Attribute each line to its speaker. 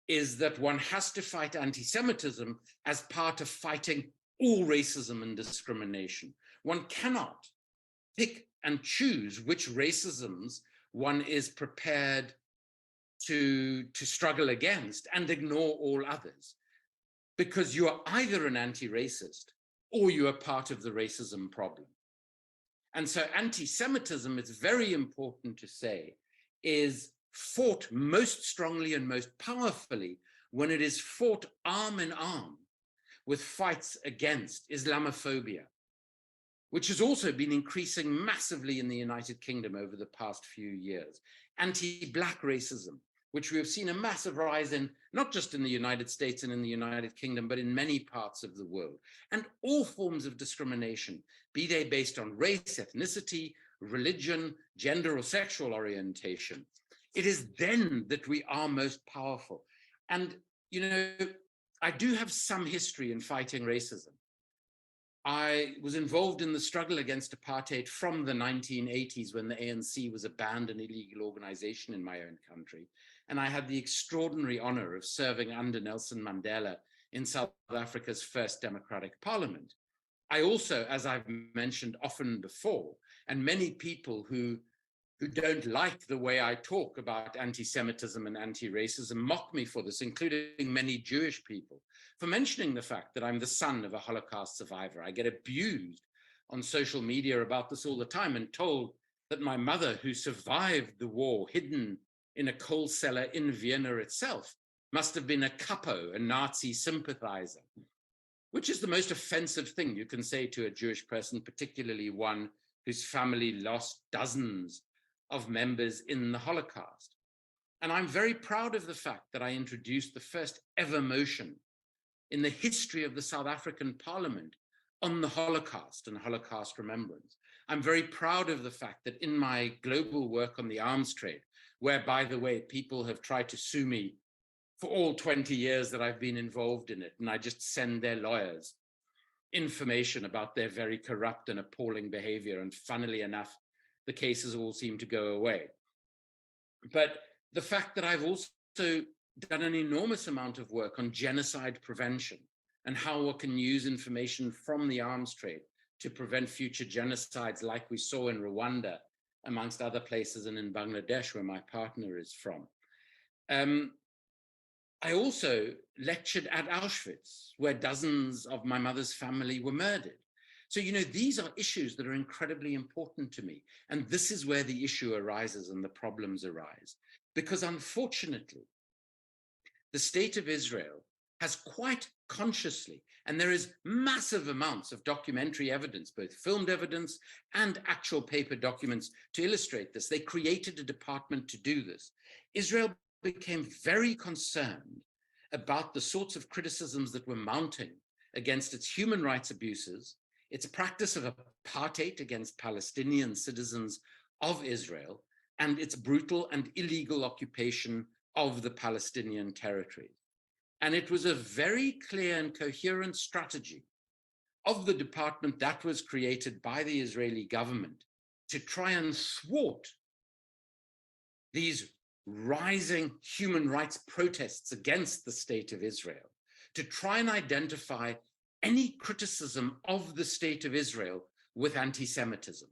Speaker 1: is that one has to fight anti-Semitism as part of fighting all racism and discrimination. One cannot pick and choose which racisms one is prepared to struggle against and ignore all others, because you are either an anti-racist or you are part of the racism problem. And so anti-Semitism, it's very important to say, is fought most strongly and most powerfully when it is fought arm in arm with fights against Islamophobia, which has also been increasing massively in the United Kingdom over the past few years. Anti-Black racism, which we have seen a massive rise in, not just in the United States and in the United Kingdom, but in many parts of the world. And all forms of discrimination, be they based on race, ethnicity, religion, gender, or sexual orientation. It is then that we are most powerful. And, you know, I do have some history in fighting racism. I was involved in the struggle against apartheid from the 1980s when the ANC was a banned and illegal organization in my own country. And I had the extraordinary honor of serving under Nelson Mandela in South Africa's first democratic parliament. I also, as I've mentioned often before, and many people who don't like the way I talk about anti-Semitism and anti-racism mock me for this, including many Jewish people, for mentioning the fact that I'm the son of a Holocaust survivor. I get abused on social media about this all the time and told that my mother, who survived the war hidden in a coal cellar in Vienna itself, must have been a capo, a Nazi sympathizer, which is the most offensive thing you can say to a Jewish person, particularly one whose family lost dozens of members in the Holocaust. And I'm very proud of the fact that I introduced the first ever motion in the history of the South African Parliament on the Holocaust and Holocaust remembrance. I'm very proud of the fact that in my global work on the arms trade, where, by the way, people have tried to sue me for all 20 years that I've been involved in it, and I just send their lawyers information about their very corrupt and appalling behavior, and funnily enough, the cases all seem to go away. But the fact that I've also done an enormous amount of work on genocide prevention and how one can use information from the arms trade to prevent future genocides like we saw in Rwanda, amongst other places, and in Bangladesh, where my partner is from. I also lectured at Auschwitz, where dozens of my mother's family were murdered. So, you know, these are issues that are incredibly important to me. And this is where the issue arises and the problems arise. Because unfortunately, the state of Israel has quite consciously, and there is massive amounts of documentary evidence, both filmed evidence and actual paper documents to illustrate this. They created a department to do this. Israel became very concerned about the sorts of criticisms that were mounting against its human rights abuses, its practice of apartheid against Palestinian citizens of Israel, and its brutal and illegal occupation of the Palestinian territories. And it was a very clear and coherent strategy of the department that was created by the Israeli government to try and thwart these rising human rights protests against the state of Israel, to try and identify any criticism of the state of Israel with anti-Semitism.